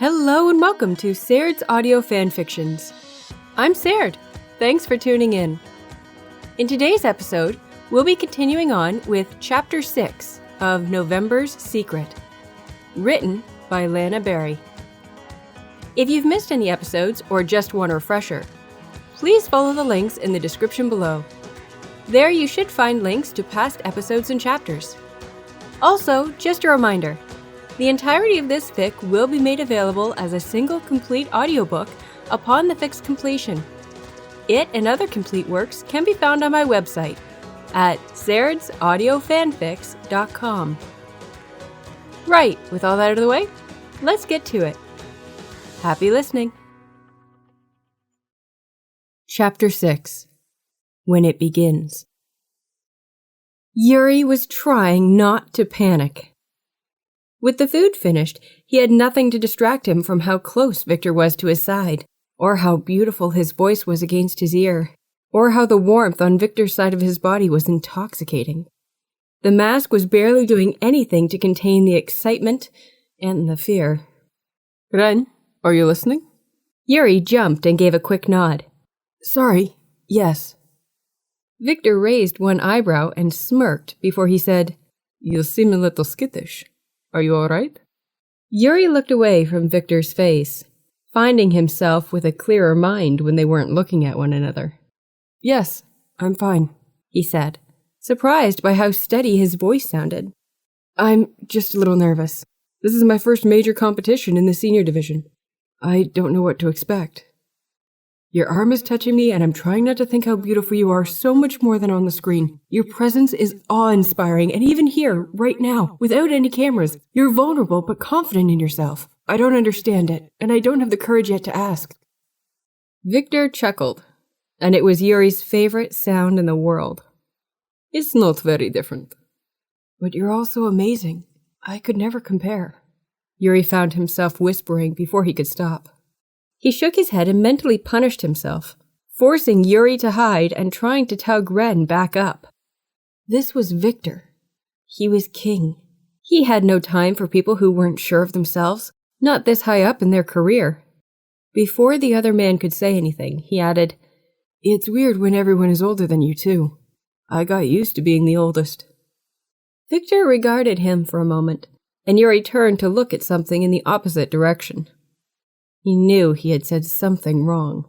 Hello and welcome to Saird's Audio Fanfictions. I'm Saird. Thanks for tuning in. In today's episode, we'll be continuing on with Chapter 6 of November's Secret, written by LanaBerry. If you've missed any episodes or just want a refresher, please follow the links in the description below. There you should find links to past episodes and chapters. Also, just a reminder, the entirety of this fic will be made available as a single complete audiobook upon the fic's completion. It and other complete works can be found on my website at sairdsAudioFanfics.com. Right, with all that out of the way, let's get to it. Happy listening. Chapter 6. When it begins. Yuri was trying not to panic. With the food finished, he had nothing to distract him from how close Victor was to his side, or how beautiful his voice was against his ear, or how the warmth on Victor's side of his body was intoxicating. The mask was barely doing anything to contain the excitement and the fear. Ren, are you listening? Yuri jumped and gave a quick nod. Sorry, yes. Victor raised one eyebrow and smirked before he said, You seem a little skittish. Are you all right? Yuri looked away from Victor's face, finding himself with a clearer mind when they weren't looking at one another. Yes, I'm fine, he said, surprised by how steady his voice sounded. I'm just a little nervous. This is my first major competition in the senior division. I don't know what to expect. Your arm is touching me, and I'm trying not to think how beautiful you are so much more than on the screen. Your presence is awe-inspiring, and even here, right now, without any cameras, you're vulnerable but confident in yourself. I don't understand it, and I don't have the courage yet to ask. Victor chuckled, and it was Yuri's favorite sound in the world. It's not very different. But you're also amazing. I could never compare. Yuri found himself whispering before he could stop. He shook his head and mentally punished himself, forcing Yuri to hide and trying to tug Ren back up. This was Victor. He was king. He had no time for people who weren't sure of themselves, not this high up in their career. Before the other man could say anything, he added, It's weird when everyone is older than you, too. I got used to being the oldest. Victor regarded him for a moment, and Yuri turned to look at something in the opposite direction. He knew he had said something wrong.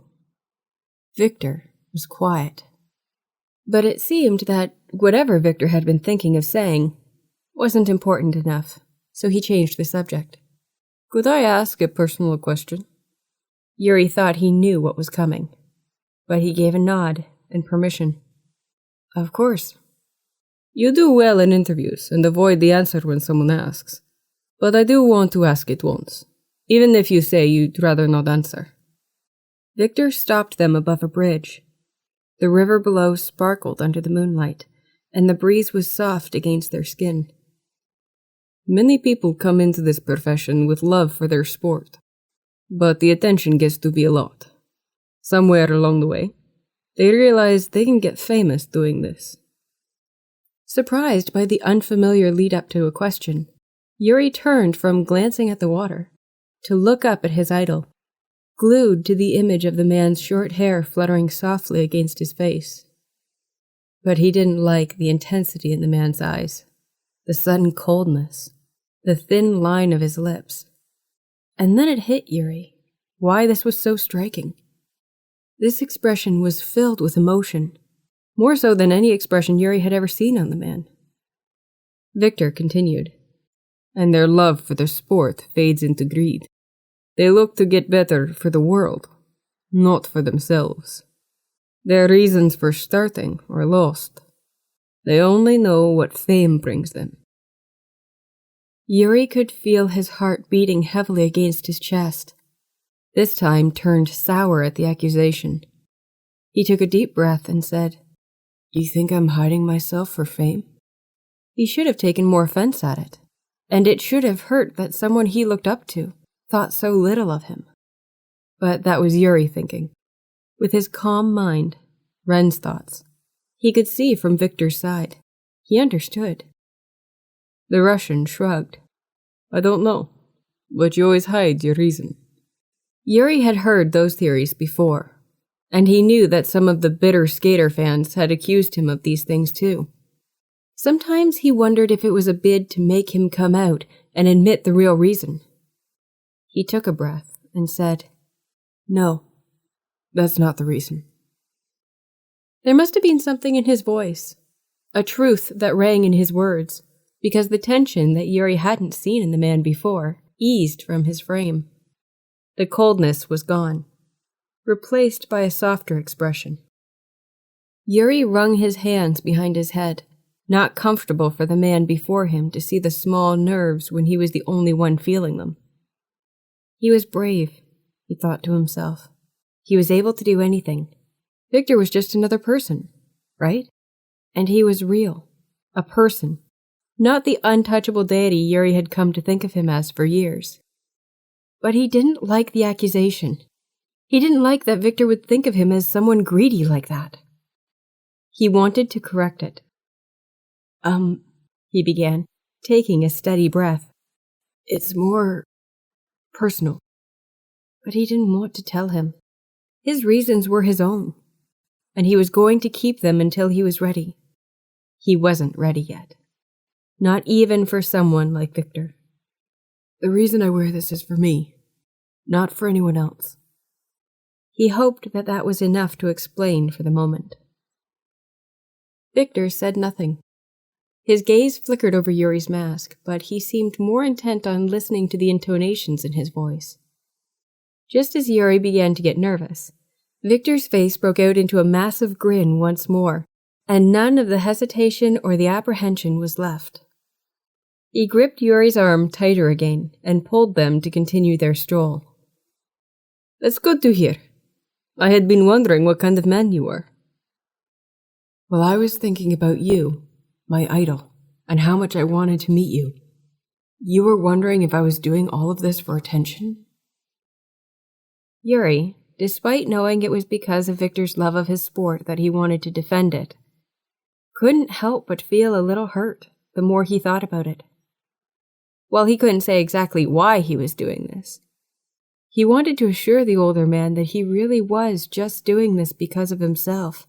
Victor was quiet. But it seemed that whatever Victor had been thinking of saying wasn't important enough, so he changed the subject. Could I ask a personal question? Yuri thought he knew what was coming, but he gave a nod and permission. Of course. You do well in interviews and avoid the answer when someone asks, but I do want to ask it once. Even if you say you'd rather not answer. Victor stopped them above a bridge. The river below sparkled under the moonlight, and the breeze was soft against their skin. Many people come into this profession with love for their sport, but the attention gets to be a lot. Somewhere along the way, they realize they can get famous doing this. Surprised by the unfamiliar lead-up to a question, Yuri turned from glancing at the water to look up at his idol, glued to the image of the man's short hair fluttering softly against his face. But he didn't like the intensity in the man's eyes, the sudden coldness, the thin line of his lips. And then it hit Yuri why this was so striking. This expression was filled with emotion, more so than any expression Yuri had ever seen on the man. Victor continued. And their love for the sport fades into greed. They look to get better for the world, not for themselves. Their reasons for starting are lost. They only know what fame brings them. Yuri could feel his heart beating heavily against his chest, this time turned sour at the accusation. He took a deep breath and said, You think I'm hiding myself for fame? He should have taken more offense at it. And it should have hurt that someone he looked up to thought so little of him. But that was Yuri thinking. With his calm mind, Ren's thoughts, he could see from Victor's side. He understood. The Russian shrugged. I don't know. But you always hide your reason. Yuri had heard those theories before, and he knew that some of the bitter skater fans had accused him of these things too. Sometimes he wondered if it was a bid to make him come out and admit the real reason. He took a breath and said, "No, that's not the reason." There must have been something in his voice, a truth that rang in his words, because the tension that Yuri hadn't seen in the man before eased from his frame. The coldness was gone, replaced by a softer expression. Yuri wrung his hands behind his head, not comfortable for the man before him to see the small nerves when he was the only one feeling them. He was brave, he thought to himself. He was able to do anything. Victor was just another person, right? And he was real, a person, not the untouchable deity Yuri had come to think of him as for years. But he didn't like the accusation. He didn't like that Victor would think of him as someone greedy like that. He wanted to correct it. He began, taking a steady breath. It's more personal. But he didn't want to tell him. His reasons were his own, and he was going to keep them until he was ready. He wasn't ready yet. Not even for someone like Victor. The reason I wear this is for me, not for anyone else. He hoped that that was enough to explain for the moment. Victor said nothing. His gaze flickered over Yuri's mask, but he seemed more intent on listening to the intonations in his voice. Just as Yuri began to get nervous, Victor's face broke out into a massive grin once more, and none of the hesitation or the apprehension was left. He gripped Yuri's arm tighter again and pulled them to continue their stroll. That's good to hear. I had been wondering what kind of man you were. Well, I was thinking about you, my idol, and how much I wanted to meet you. You were wondering if I was doing all of this for attention? Yuri, despite knowing it was because of Victor's love of his sport that he wanted to defend it, couldn't help but feel a little hurt the more he thought about it. While he couldn't say exactly why he was doing this, he wanted to assure the older man that he really was just doing this because of himself.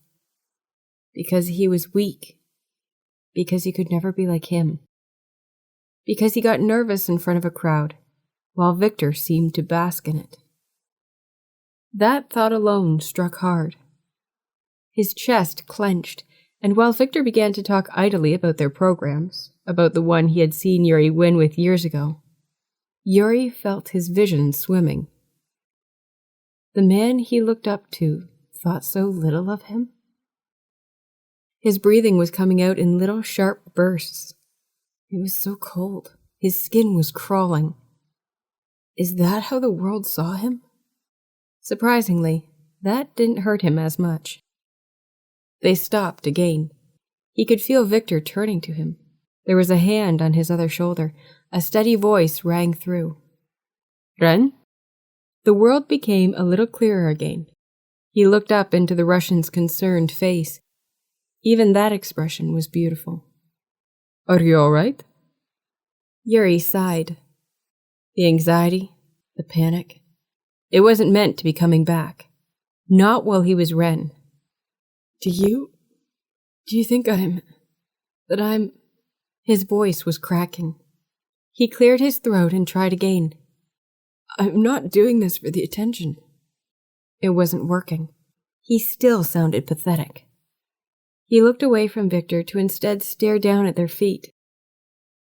Because he was weak. Because he could never be like him. Because he got nervous in front of a crowd, while Victor seemed to bask in it. That thought alone struck hard. His chest clenched, and while Victor began to talk idly about their programs, about the one he had seen Yuri win with years ago, Yuri felt his vision swimming. The man he looked up to thought so little of him. His breathing was coming out in little sharp bursts. It was so cold. His skin was crawling. Is that how the world saw him? Surprisingly, that didn't hurt him as much. They stopped again. He could feel Victor turning to him. There was a hand on his other shoulder. A steady voice rang through. Ren? The world became a little clearer again. He looked up into the Russian's concerned face. Even that expression was beautiful. Are you all right? Yuri sighed. The anxiety, the panic. It wasn't meant to be coming back. Not while he was Ren. Do you think that I'm... His voice was cracking. He cleared his throat and tried again. I'm not doing this for the attention. It wasn't working. He still sounded pathetic. He looked away from Victor to instead stare down at their feet.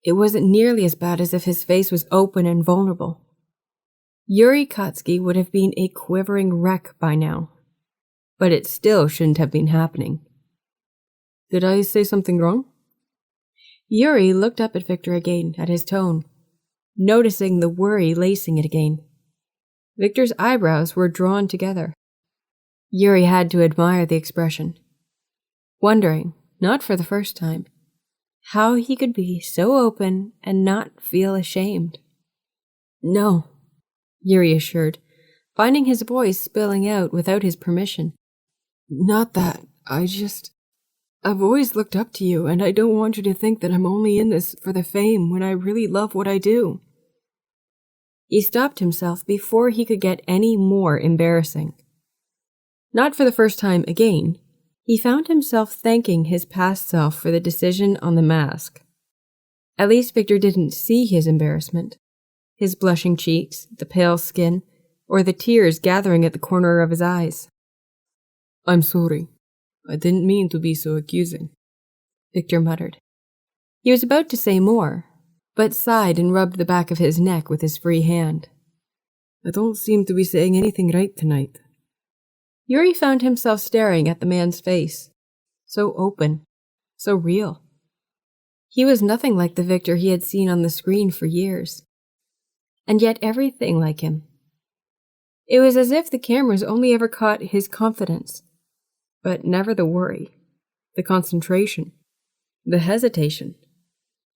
It wasn't nearly as bad as if his face was open and vulnerable. Yuri Kotsky would have been a quivering wreck by now. But it still shouldn't have been happening. Did I say something wrong? Yuri looked up at Victor again, at his tone, noticing the worry lacing it again. Victor's eyebrows were drawn together. Yuri had to admire the expression, wondering, not for the first time, how he could be so open and not feel ashamed. No, Yuri assured, finding his voice spilling out without his permission. Not that. I've always looked up to you, and I don't want you to think that I'm only in this for the fame when I really love what I do. He stopped himself before he could get any more embarrassing. Not for the first time again, he found himself thanking his past self for the decision on the mask. At least Victor didn't see his embarrassment, his blushing cheeks, the pale skin, or the tears gathering at the corner of his eyes. I'm sorry. I didn't mean to be so accusing, Victor muttered. He was about to say more, but sighed and rubbed the back of his neck with his free hand. I don't seem to be saying anything right tonight. Yuri found himself staring at the man's face. So open, so real. He was nothing like the Victor he had seen on the screen for years. And yet everything like him. It was as if the cameras only ever caught his confidence, but never the worry, the concentration, the hesitation,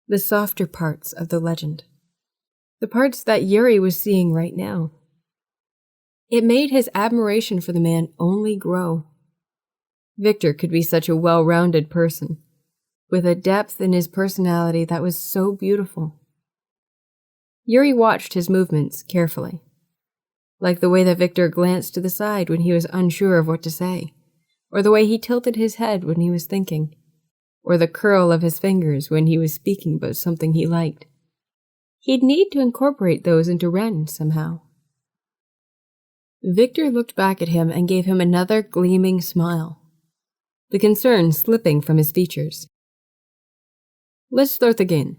the softer parts of the legend. The parts that Yuri was seeing right now. It made his admiration for the man only grow. Victor could be such a well-rounded person, with a depth in his personality that was so beautiful. Yuri watched his movements carefully, like the way that Victor glanced to the side when he was unsure of what to say, or the way he tilted his head when he was thinking, or the curl of his fingers when he was speaking about something he liked. He'd need to incorporate those into Ren somehow. Victor looked back at him and gave him another gleaming smile, the concern slipping from his features. Let's start again.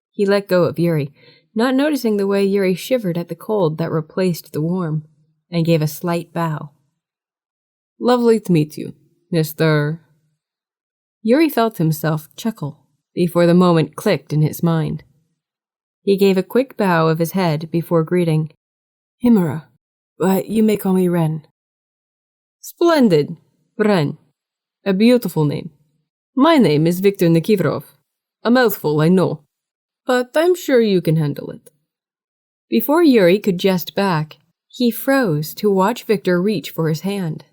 He let go of Yuri, not noticing the way Yuri shivered at the cold that replaced the warm, and gave a slight bow. Lovely to meet you, Mr. Yuri felt himself chuckle before the moment clicked in his mind. He gave a quick bow of his head before greeting, Himura, but you may call me Ren. Splendid, Ren. A beautiful name. My name is Viktor Nikiforov. A mouthful, I know, but I'm sure you can handle it. Before Yuri could jest back, he froze to watch Victor reach for his hand.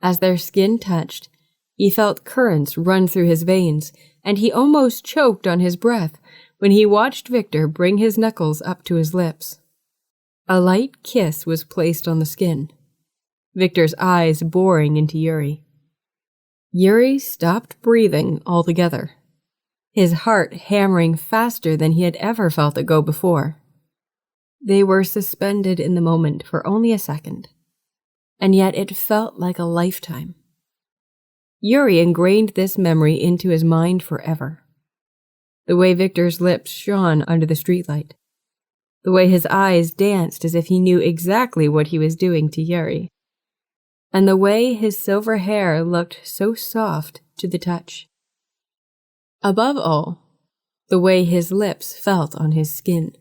As their skin touched, he felt currents run through his veins, and he almost choked on his breath when he watched Victor bring his knuckles up to his lips. A light kiss was placed on the skin, Victor's eyes boring into Yuri. Yuri stopped breathing altogether, his heart hammering faster than he had ever felt it go before. They were suspended in the moment for only a second, and yet it felt like a lifetime. Yuri ingrained this memory into his mind forever. The way Victor's lips shone under the streetlight, the way his eyes danced as if he knew exactly what he was doing to Yuri, and the way his silver hair looked so soft to the touch. Above all, the way his lips felt on his skin.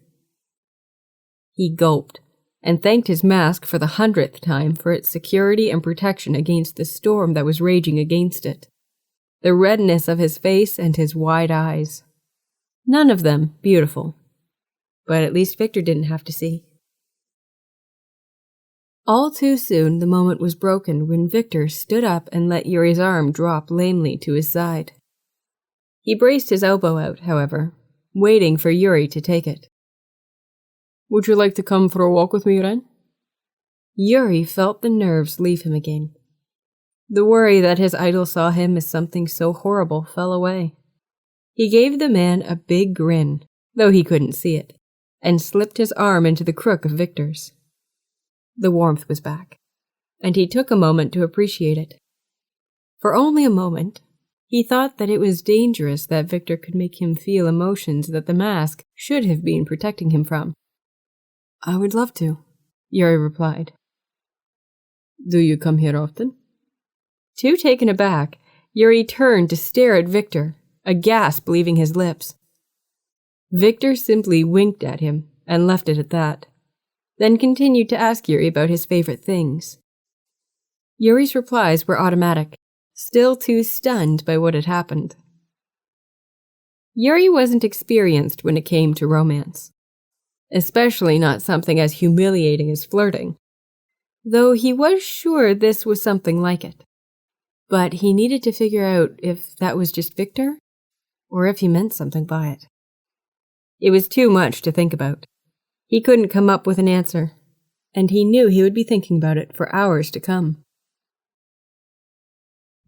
He gulped and thanked his mask for the 100th time for its security and protection against the storm that was raging against it. The redness of his face and his wide eyes. None of them beautiful, but at least Victor didn't have to see. All too soon the moment was broken when Victor stood up and let Yuri's arm drop lamely to his side. He braced his elbow out, however, waiting for Yuri to take it. Would you like to come for a walk with me, Ren? Yuri felt the nerves leave him again. The worry that his idol saw him as something so horrible fell away. He gave the man a big grin, though he couldn't see it, and slipped his arm into the crook of Victor's. The warmth was back, and he took a moment to appreciate it. For only a moment, he thought that it was dangerous that Victor could make him feel emotions that the mask should have been protecting him from. I would love to, Yuri replied. Do you come here often? Too taken aback, Yuri turned to stare at Victor, a gasp leaving his lips. Victor simply winked at him and left it at that, then continued to ask Yuri about his favorite things. Yuri's replies were automatic, still too stunned by what had happened. Yuri wasn't experienced when it came to romance, especially not something as humiliating as flirting, though he was sure this was something like it. But he needed to figure out if that was just Victor, or if he meant something by it. It was too much to think about. He couldn't come up with an answer, and he knew he would be thinking about it for hours to come.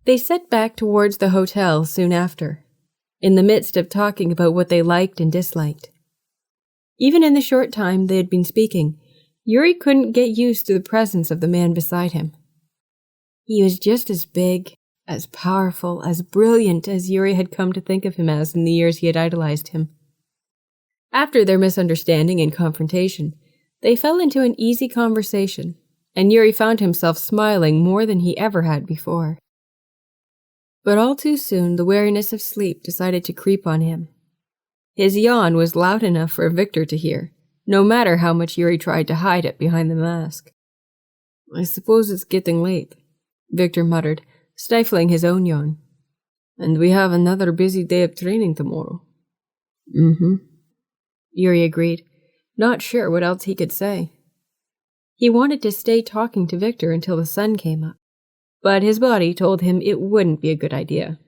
They set back towards the hotel soon after, in the midst of talking about what they liked and disliked. Even in the short time they had been speaking, Yuri couldn't get used to the presence of the man beside him. He was just as big, as powerful, as brilliant as Yuri had come to think of him as in the years he had idolized him. After their misunderstanding and confrontation, they fell into an easy conversation, and Yuri found himself smiling more than he ever had before. But all too soon, the weariness of sleep decided to creep on him. His yawn was loud enough for Victor to hear, no matter how much Yuri tried to hide it behind the mask. "I suppose it's getting late," Victor muttered, stifling his own yawn. "And we have another busy day of training tomorrow." "Mm-hmm," Yuri agreed, not sure what else he could say. He wanted to stay talking to Victor until the sun came up, but his body told him it wouldn't be a good idea.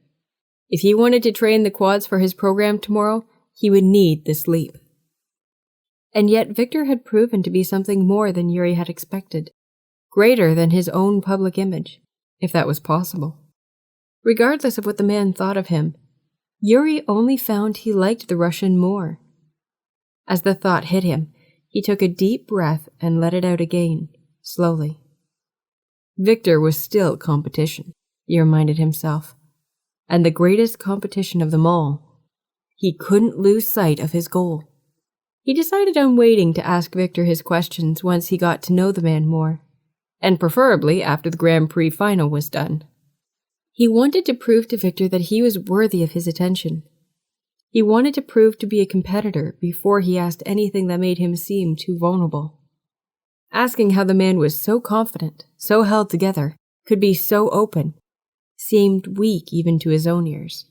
If he wanted to train the quads for his program tomorrow, he would need the sleep. And yet Victor had proven to be something more than Yuri had expected, greater than his own public image, if that was possible. Regardless of what the man thought of him, Yuri only found he liked the Russian more. As the thought hit him, he took a deep breath and let it out again, slowly. Victor was still competition, he reminded himself, and the greatest competition of them all. He couldn't lose sight of his goal. He decided on waiting to ask Victor his questions once he got to know the man more, and preferably after the Grand Prix final was done. He wanted to prove to Victor that he was worthy of his attention. He wanted to prove to be a competitor before he asked anything that made him seem too vulnerable. Asking how the man was so confident, so held together, could be so open, seemed weak even to his own ears.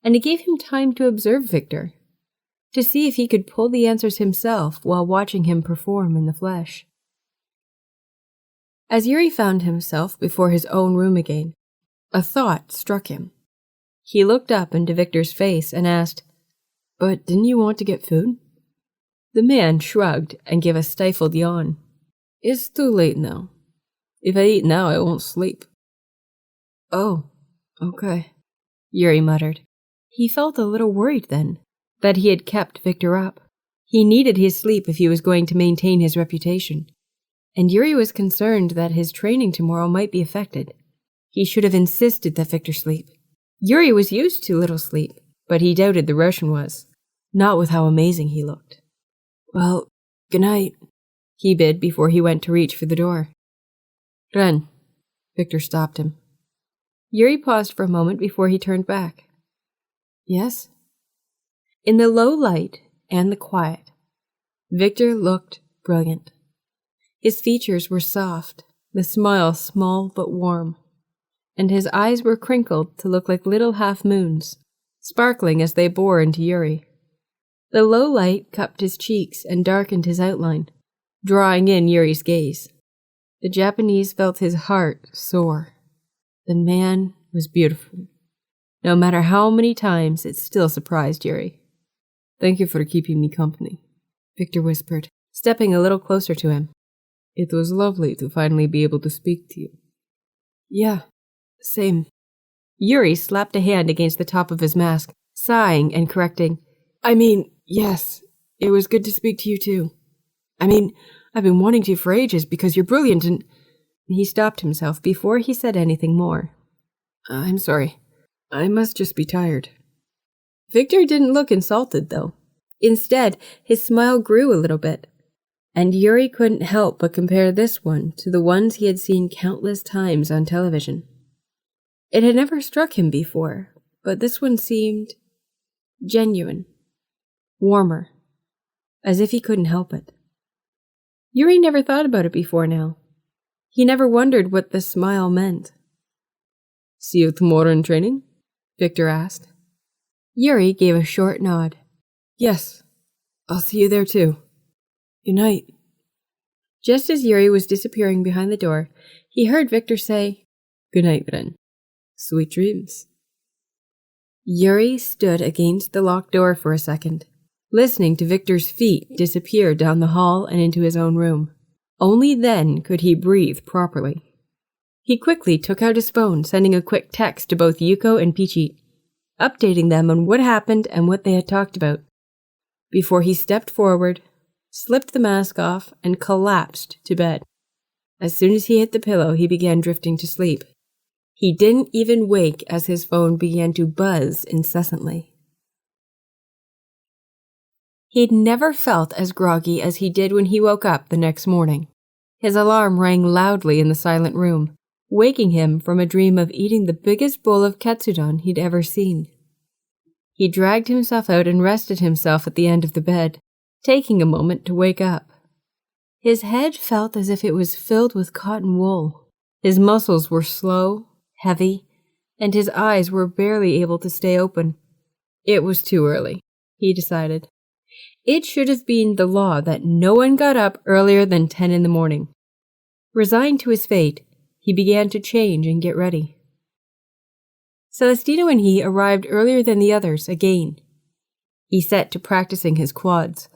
And it gave him time to observe Victor, to see if he could pull the answers himself while watching him perform in the flesh. As Yuri found himself before his own room again, a thought struck him. He looked up into Victor's face and asked, "But didn't you want to get food?" The man shrugged and gave a stifled yawn. "It's too late now. If I eat now, I won't sleep." "Oh, okay," Yuri muttered. He felt a little worried then, that he had kept Victor up. He needed his sleep if he was going to maintain his reputation, and Yuri was concerned that his training tomorrow might be affected. He should have insisted that Victor sleep. Yuri was used to little sleep, but he doubted the Russian was, not with how amazing he looked. "Well, good night," he bid before he went to reach for the door. "Ren," Victor stopped him. Yuri paused for a moment before he turned back. "Yes?" In the low light and the quiet, Victor looked brilliant. His features were soft, the smile small but warm, and his eyes were crinkled to look like little half-moons, sparkling as they bore into Yuri. The low light cupped his cheeks and darkened his outline, drawing in Yuri's gaze. The Japanese felt his heart soar. The man was beautiful. No matter how many times, it still surprised Yuri. "Thank you for keeping me company," Victor whispered, stepping a little closer to him. "It was lovely to finally be able to speak to you." "Yeah, same." Yuri slapped a hand against the top of his mask, sighing and correcting. Yes, it was good to speak to you too. I've been wanting to for ages because you're brilliant and—" He stopped himself before he said anything more. "I'm sorry. I must just be tired." Victor didn't look insulted, though. Instead, his smile grew a little bit, and Yuri couldn't help but compare this one to the ones he had seen countless times on television. It had never struck him before, but this one seemed genuine, warmer, as if he couldn't help it. Yuri never thought about it before now. He never wondered what the smile meant. "See you tomorrow in training?" Victor asked. Yuri gave a short nod. "Yes, I'll see you there too. Good night." Just as Yuri was disappearing behind the door, he heard Victor say, "Good night, Ren. Sweet dreams." Yuri stood against the locked door for a second, listening to Victor's feet disappear down the hall and into his own room. Only then could he breathe properly. He quickly took out his phone, sending a quick text to both Yuko and Peachy, updating them on what happened and what they had talked about, before he stepped forward, slipped the mask off, and collapsed to bed. As soon as he hit the pillow, he began drifting to sleep. He didn't even wake as his phone began to buzz incessantly. He'd never felt as groggy as he did when he woke up the next morning. His alarm rang loudly in the silent room, waking him from a dream of eating the biggest bowl of katsudon he'd ever seen. He dragged himself out and rested himself at the end of the bed, taking a moment to wake up. His head felt as if it was filled with cotton wool. His muscles were slow, heavy, and his eyes were barely able to stay open. It was too early, he decided. It should have been the law that no one got up earlier than 10 in the morning. Resigned to his fate, he began to change and get ready. Celestino and he arrived earlier than the others again. He set to practicing his quads,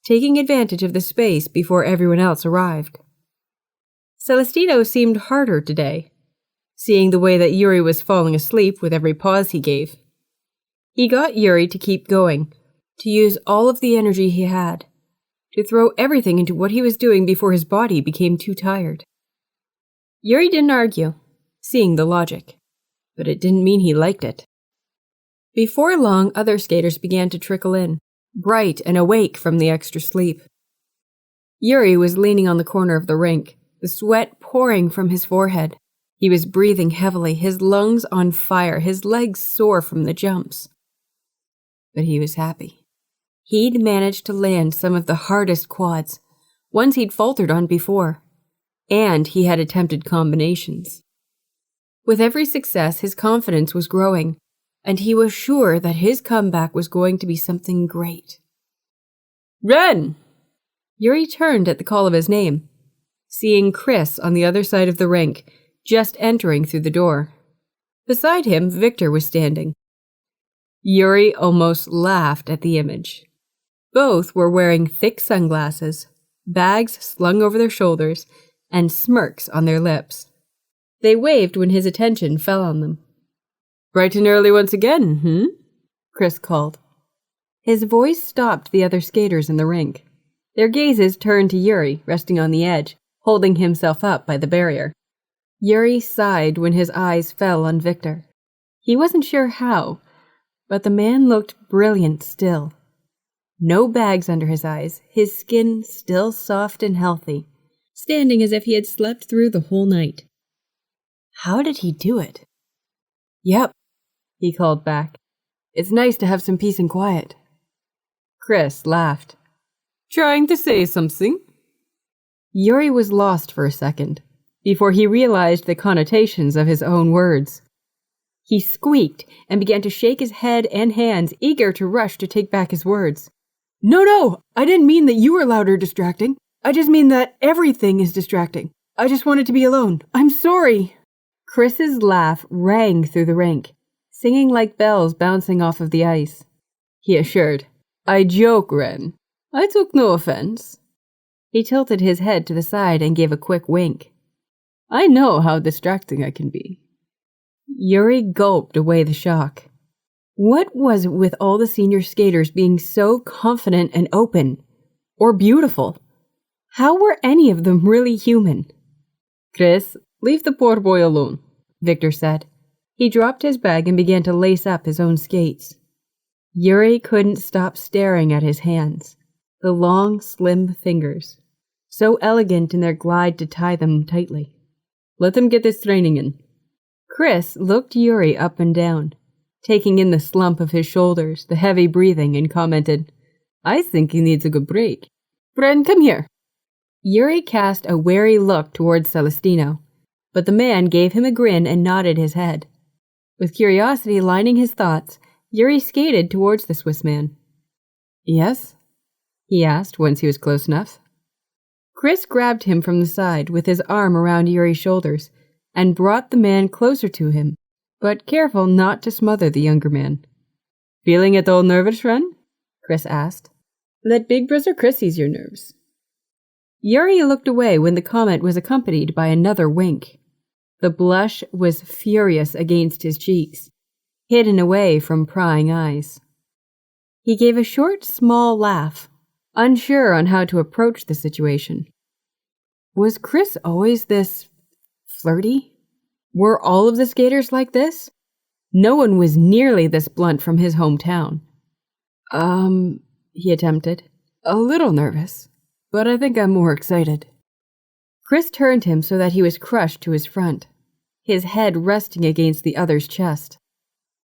taking advantage of the space before everyone else arrived. Celestino seemed harder today, seeing the way that Yuri was falling asleep with every pause he gave. He got Yuri to keep going, to use all of the energy he had, to throw everything into what he was doing before his body became too tired. Yuri didn't argue, seeing the logic, but it didn't mean he liked it. Before long, other skaters began to trickle in, bright and awake from the extra sleep. Yuri was leaning on the corner of the rink, the sweat pouring from his forehead. He was breathing heavily, his lungs on fire, his legs sore from the jumps. But he was happy. He'd managed to land some of the hardest quads, ones he'd faltered on before, and he had attempted combinations. With every success, his confidence was growing, and he was sure that his comeback was going to be something great. Ren! Yuri turned at the call of his name, seeing Chris on the other side of the rink, just entering through the door. Beside him, Victor was standing. Yuri almost laughed at the image. Both were wearing thick sunglasses, bags slung over their shoulders, and smirks on their lips. They waved when his attention fell on them. Bright and early once again, Chris called. His voice stopped the other skaters in the rink. Their gazes turned to Yuri, resting on the edge, holding himself up by the barrier. Yuri sighed when his eyes fell on Victor. He wasn't sure how, but the man looked brilliant still. No bags under his eyes, his skin still soft and healthy, standing as if he had slept through the whole night. How did he do it? Yep, he called back. It's nice to have some peace and quiet. Chris laughed. Trying to say something? Yuri was lost for a second, before he realized the connotations of his own words. He squeaked and began to shake his head and hands, eager to rush to take back his words. No, I didn't mean that you were loud or distracting. I just mean that everything is distracting. I just wanted to be alone. I'm sorry. Chris's laugh rang through the rink, singing like bells bouncing off of the ice. He assured, I joke, Ren. I took no offense. He tilted his head to the side and gave a quick wink. I know how distracting I can be. Yuri gulped away the shock. What was it with all the senior skaters being so confident and open? Or beautiful? How were any of them really human? Chris, leave the poor boy alone, Victor said. He dropped his bag and began to lace up his own skates. Yuri couldn't stop staring at his hands, the long, slim fingers, so elegant in their glide to tie them tightly. Let him get his training in. Chris looked Yuri up and down, taking in the slump of his shoulders, the heavy breathing, and commented, I think he needs a good break. Bren, come here. Yuri cast a wary look towards Celestino, but the man gave him a grin and nodded his head. With curiosity lining his thoughts, Yuri skated towards the Swiss man. Yes? He asked once he was close enough. Chris grabbed him from the side with his arm around Yuri's shoulders and brought the man closer to him, but careful not to smother the younger man. Feeling at all nervous, Ren? Chris asked. Let Big Brother Chris ease your nerves. Yuri looked away when the comment was accompanied by another wink. The blush was furious against his cheeks, hidden away from prying eyes. He gave a short, small laugh, unsure on how to approach the situation. Was Chris always this flirty? Were all of the skaters like this? No one was nearly this blunt from his hometown. He attempted. A little nervous, but I think I'm more excited. Chris turned him so that he was crushed to his front, his head resting against the other's chest.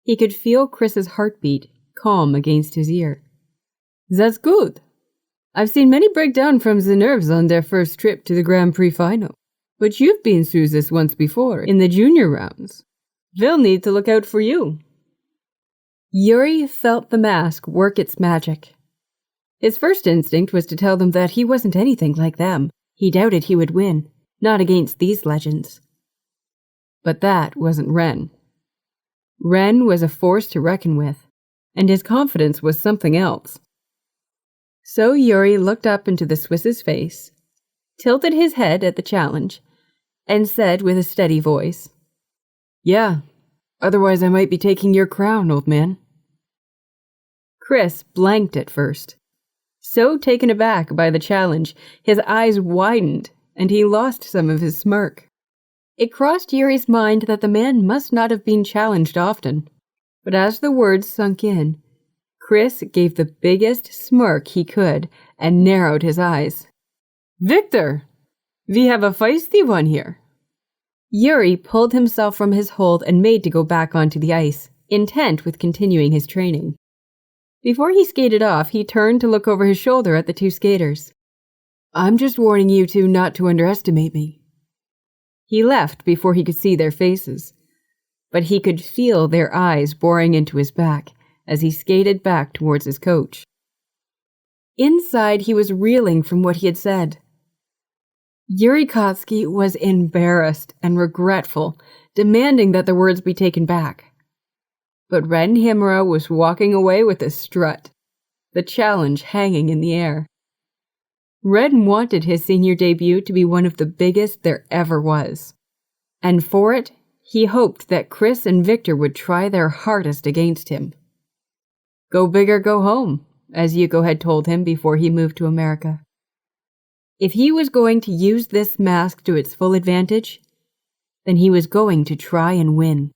He could feel Chris's heartbeat calm against his ear. That's good. I've seen many break down from the nerves on their first trip to the Grand Prix final, but you've been through this once before in the junior rounds. They'll need to look out for you. Yuri felt the mask work its magic. His first instinct was to tell them that he wasn't anything like them. He doubted he would win, not against these legends. But that wasn't Ren. Ren was a force to reckon with, and his confidence was something else. So Yuri looked up into the Swiss's face, tilted his head at the challenge, and said with a steady voice, Yeah, otherwise I might be taking your crown, old man. Chris blanked at first. So taken aback by the challenge, his eyes widened, and he lost some of his smirk. It crossed Yuri's mind that the man must not have been challenged often, but as the words sunk in, Chris gave the biggest smirk he could and narrowed his eyes. Victor! We have a feisty one here. Yuri pulled himself from his hold and made to go back onto the ice, intent with continuing his training. Before he skated off, he turned to look over his shoulder at the two skaters. I'm just warning you two not to underestimate me. He left before he could see their faces, but he could feel their eyes boring into his back as he skated back towards his coach. Inside, he was reeling from what he had said. Yuri Kotsky was embarrassed and regretful, demanding that the words be taken back. But Ren Himura was walking away with a strut, the challenge hanging in the air. Ren wanted his senior debut to be one of the biggest there ever was, and for it, he hoped that Chris and Victor would try their hardest against him. Go big or go home, as Yuko had told him before he moved to America. If he was going to use this mask to its full advantage, then he was going to try and win.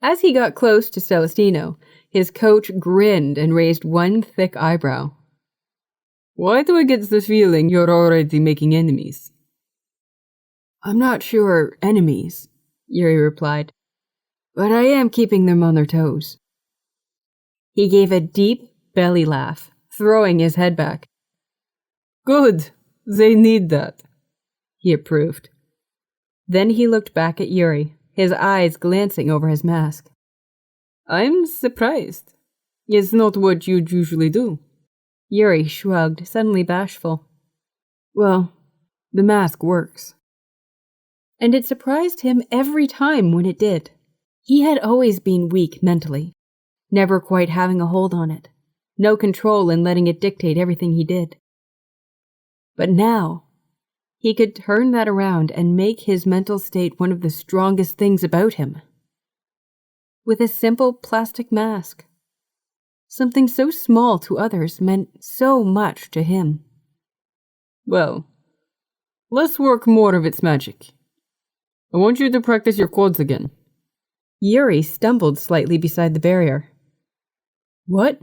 As he got close to Celestino, his coach grinned and raised one thick eyebrow. Why do I get the feeling you're already making enemies? I'm not sure enemies, Yuri replied, but I am keeping them on their toes. He gave a deep belly laugh, throwing his head back. Good, they need that, he approved. Then he looked back at Yuri, his eyes glancing over his mask. I'm surprised. It's not what you'd usually do. Yuri shrugged, suddenly bashful. Well, the mask works. And it surprised him every time when it did. He had always been weak mentally, never quite having a hold on it, no control in letting it dictate everything he did. But now, he could turn that around and make his mental state one of the strongest things about him. With a simple plastic mask. Something so small to others meant so much to him. Well, let's work more of its magic. I want you to practice your quads again. Yuri stumbled slightly beside the barrier. What?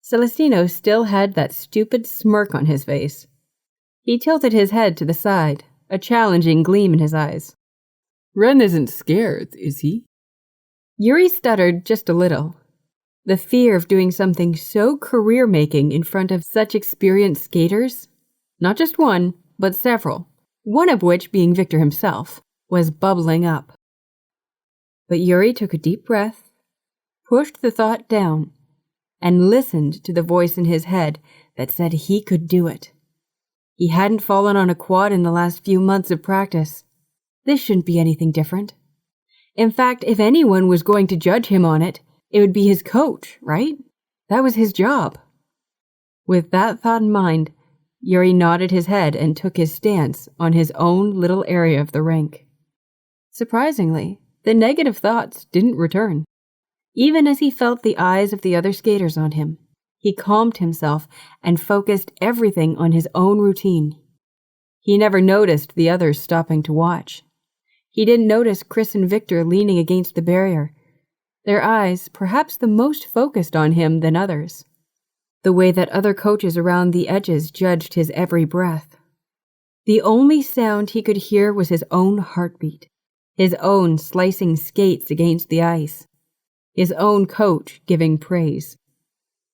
Celestino still had that stupid smirk on his face. He tilted his head to the side, a challenging gleam in his eyes. Ren isn't scared, is he? Yuri stuttered just a little. The fear of doing something so career-making in front of such experienced skaters, not just one, but several, one of which being Victor himself, was bubbling up. But Yuri took a deep breath, pushed the thought down, and listened to the voice in his head that said he could do it. He hadn't fallen on a quad in the last few months of practice. This shouldn't be anything different. In fact, if anyone was going to judge him on it, it would be his coach, right? That was his job. With that thought in mind, Yuri nodded his head and took his stance on his own little area of the rink. Surprisingly, the negative thoughts didn't return. Even as he felt the eyes of the other skaters on him, he calmed himself and focused everything on his own routine. He never noticed the others stopping to watch. He didn't notice Chris and Victor leaning against the barrier, their eyes perhaps the most focused on him than others. The way that other coaches around the edges judged his every breath. The only sound he could hear was his own heartbeat, his own slicing skates against the ice, his own coach giving praise.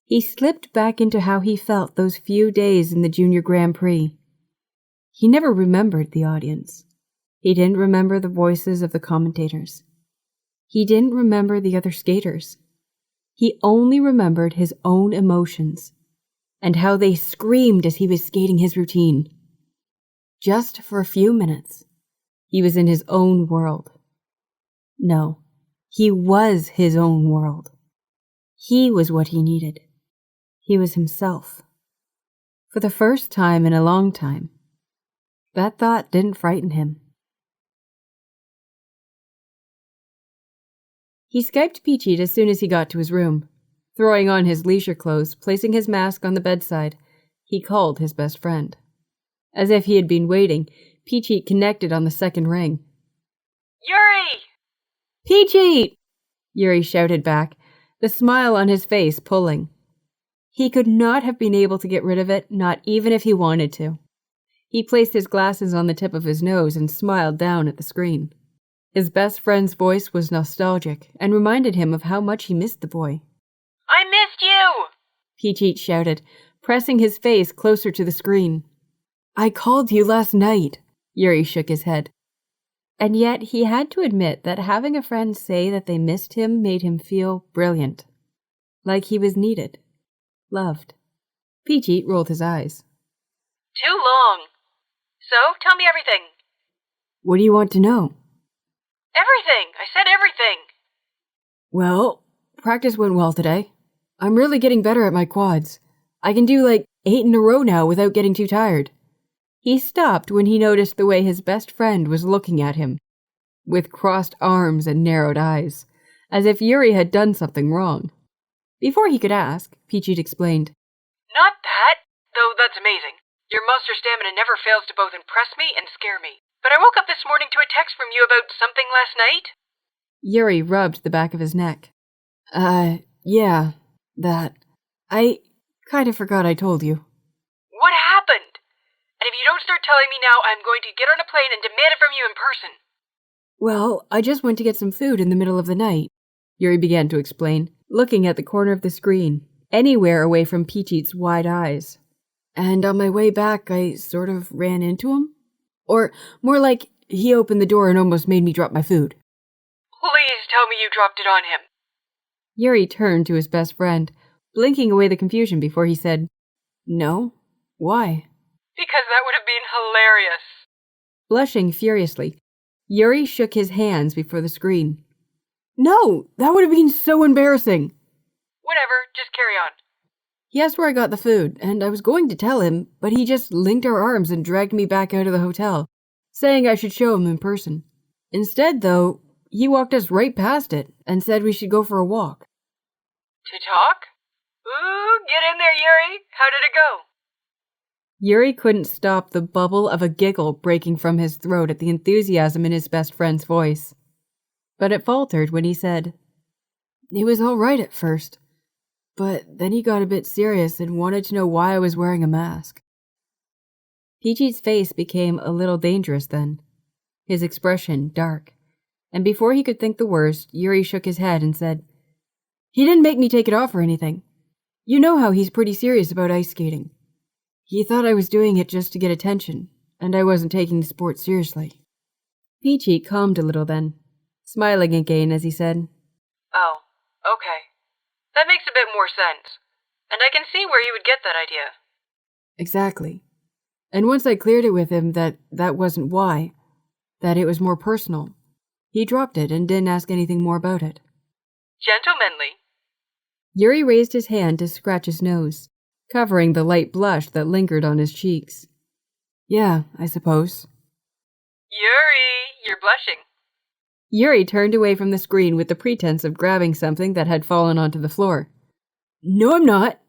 He slipped back into how he felt those few days in the Junior Grand Prix. He never remembered the audience. He didn't remember the voices of the commentators. He didn't remember the other skaters. He only remembered his own emotions and how they screamed as he was skating his routine. Just for a few minutes, he was in his own world. No, he was his own world. He was what he needed. He was himself. For the first time in a long time, that thought didn't frighten him. He Skyped Peachy as soon as he got to his room. Throwing on his leisure clothes, placing his mask on the bedside, he called his best friend. As if he had been waiting, Peachy connected on the second ring. Yuri! Peachy! Yuri shouted back, the smile on his face pulling. He could not have been able to get rid of it, not even if he wanted to. He placed his glasses on the tip of his nose and smiled down at the screen. His best friend's voice was nostalgic and reminded him of how much he missed the boy. I missed you! Peachy shouted, pressing his face closer to the screen. I called you last night. Yuri shook his head. And yet he had to admit that having a friend say that they missed him made him feel brilliant. Like he was needed. Loved. Peachy rolled his eyes. Too long. So, tell me everything. What do you want to know? Everything! I said everything! Well, practice went well today. I'm really getting better at my quads. I can do like 8 in a row now without getting too tired. He stopped when he noticed the way his best friend was looking at him, with crossed arms and narrowed eyes, as if Yuri had done something wrong. Before he could ask, Peachy explained. Not that, though that's amazing. Your monster stamina never fails to both impress me and scare me. But I woke up this morning to a text from you about something last night. Yuri rubbed the back of his neck. Yeah, that. I kind of forgot I told you. What happened? And if you don't start telling me now, I'm going to get on a plane and demand it from you in person. Well, I just went to get some food in the middle of the night, Yuri began to explain, looking at the corner of the screen, anywhere away from Peachy's wide eyes. And on my way back, I sort of ran into him. Or more like, he opened the door and almost made me drop my food. Please tell me you dropped it on him. Yuri turned to his best friend, blinking away the confusion before he said, No? Why? Because that would have been hilarious. Blushing furiously, Yuri shook his hands before the screen. No, that would have been so embarrassing. Whatever, just carry on. He asked where I got the food, and I was going to tell him, but he just linked our arms and dragged me back out of the hotel, saying I should show him in person. Instead, though, he walked us right past it and said we should go for a walk. To talk? Ooh, get in there, Yuri. How did it go? Yuri couldn't stop the bubble of a giggle breaking from his throat at the enthusiasm in his best friend's voice. But it faltered when he said, It was all right at first. But then he got a bit serious and wanted to know why I was wearing a mask. Peachy's face became a little dangerous then, his expression dark, and before he could think the worst, Yuri shook his head and said, He didn't make me take it off or anything. You know how he's pretty serious about ice skating. He thought I was doing it just to get attention, and I wasn't taking the sport seriously. Peachy calmed a little then, smiling again as he said, Oh, okay. That makes a bit more sense. And I can see where you would get that idea. Exactly. And once I cleared it with him that wasn't why, that it was more personal, he dropped it and didn't ask anything more about it. Gentlemanly. Yuri raised his hand to scratch his nose, covering the light blush that lingered on his cheeks. Yeah, I suppose. Yuri, you're blushing. Yuri turned away from the screen with the pretense of grabbing something that had fallen onto the floor. No, I'm not.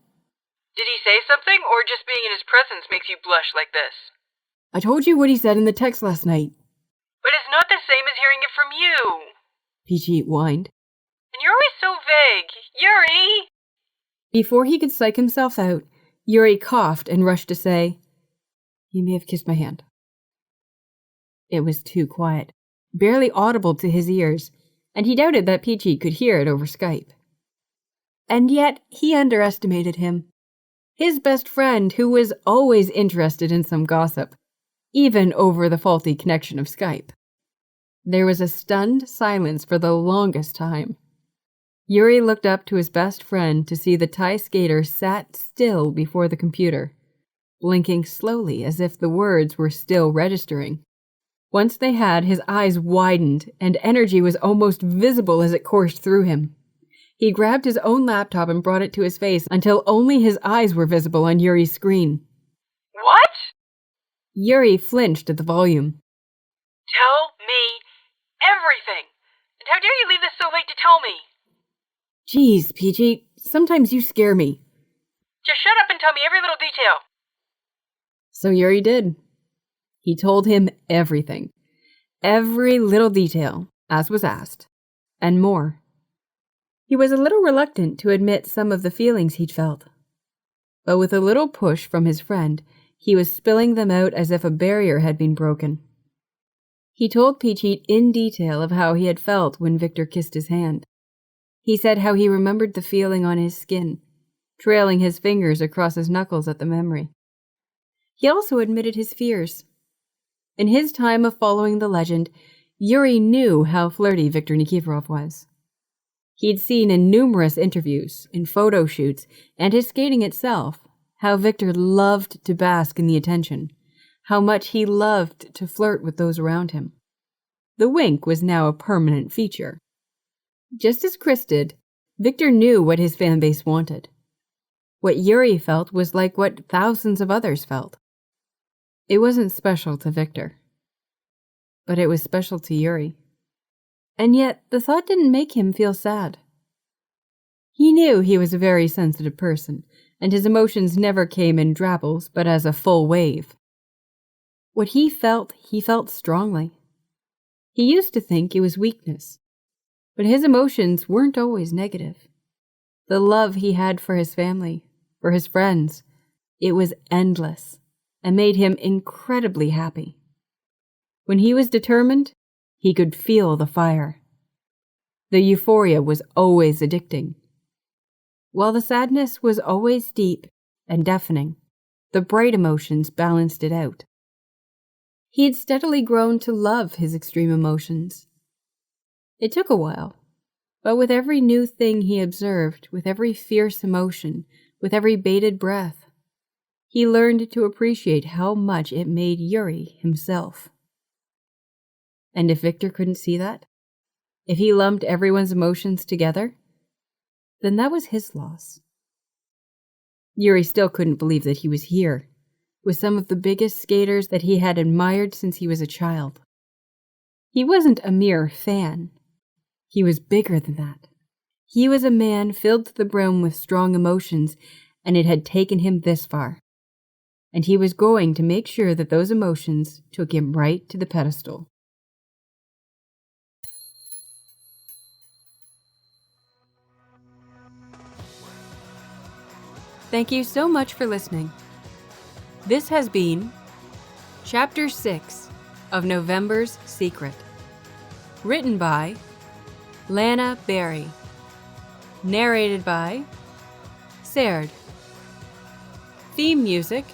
Did he say something, or just being in his presence makes you blush like this? I told you what he said in the text last night. But it's not the same as hearing it from you. Peachy whined. And you're always so vague. Yuri! Before he could psych himself out, Yuri coughed and rushed to say, "He may have kissed my hand." It was too quiet, barely audible to his ears, and he doubted that Peachy could hear it over Skype. And yet he underestimated him. His best friend, who was always interested in some gossip, even over the faulty connection of Skype. There was a stunned silence for the longest time. Yuri looked up to his best friend to see the Thai skater sat still before the computer, blinking slowly as if the words were still registering. Once they had, his eyes widened and energy was almost visible as it coursed through him. He grabbed his own laptop and brought it to his face until only his eyes were visible on Yuri's screen. What? Yuri flinched at the volume. Tell me everything. And how dare you leave this so late to tell me? Jeez, Peachy, sometimes you scare me. Just shut up and tell me every little detail. So Yuri did. He told him everything. Every little detail, as was asked, and more. He was a little reluctant to admit some of the feelings he'd felt. But with a little push from his friend, he was spilling them out as if a barrier had been broken. He told Peachy in detail of how he had felt when Victor kissed his hand. He said how he remembered the feeling on his skin, trailing his fingers across his knuckles at the memory. He also admitted his fears. In his time of following the legend, Yuri knew how flirty Viktor Nikiforov was. He'd seen in numerous interviews, in photo shoots, and his skating itself, how Victor loved to bask in the attention, how much he loved to flirt with those around him. The wink was now a permanent feature. Just as Chris did, Victor knew what his fanbase wanted. What Yuri felt was like what thousands of others felt. It wasn't special to Victor, but it was special to Yuri. And yet the thought didn't make him feel sad. He knew he was a very sensitive person, and his emotions never came in drabbles, but as a full wave. What he felt strongly. He used to think it was weakness, but his emotions weren't always negative. The love he had for his family, for his friends, it was endless and made him incredibly happy. When he was determined, he could feel the fire. The euphoria was always addicting. While the sadness was always deep and deafening, the bright emotions balanced it out. He had steadily grown to love his extreme emotions. It took a while, but with every new thing he observed, with every fierce emotion, with every bated breath, he learned to appreciate how much it made Yuri himself. And if Victor couldn't see that, if he lumped everyone's emotions together, then that was his loss. Yuri still couldn't believe that he was here, with some of the biggest skaters that he had admired since he was a child. He wasn't a mere fan. He was bigger than that. He was a man filled to the brim with strong emotions, and it had taken him this far. And he was going to make sure that those emotions took him right to the pedestal. Thank you so much for listening. This has been Chapter 6 of November's Secret. Written by LanaBerry. Narrated by Serd. Theme music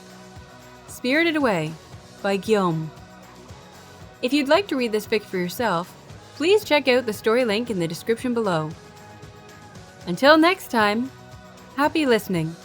Spirited Away by Guillaume. If you'd like to read this fic for yourself, please check out the story link in the description below. Until next time, happy listening.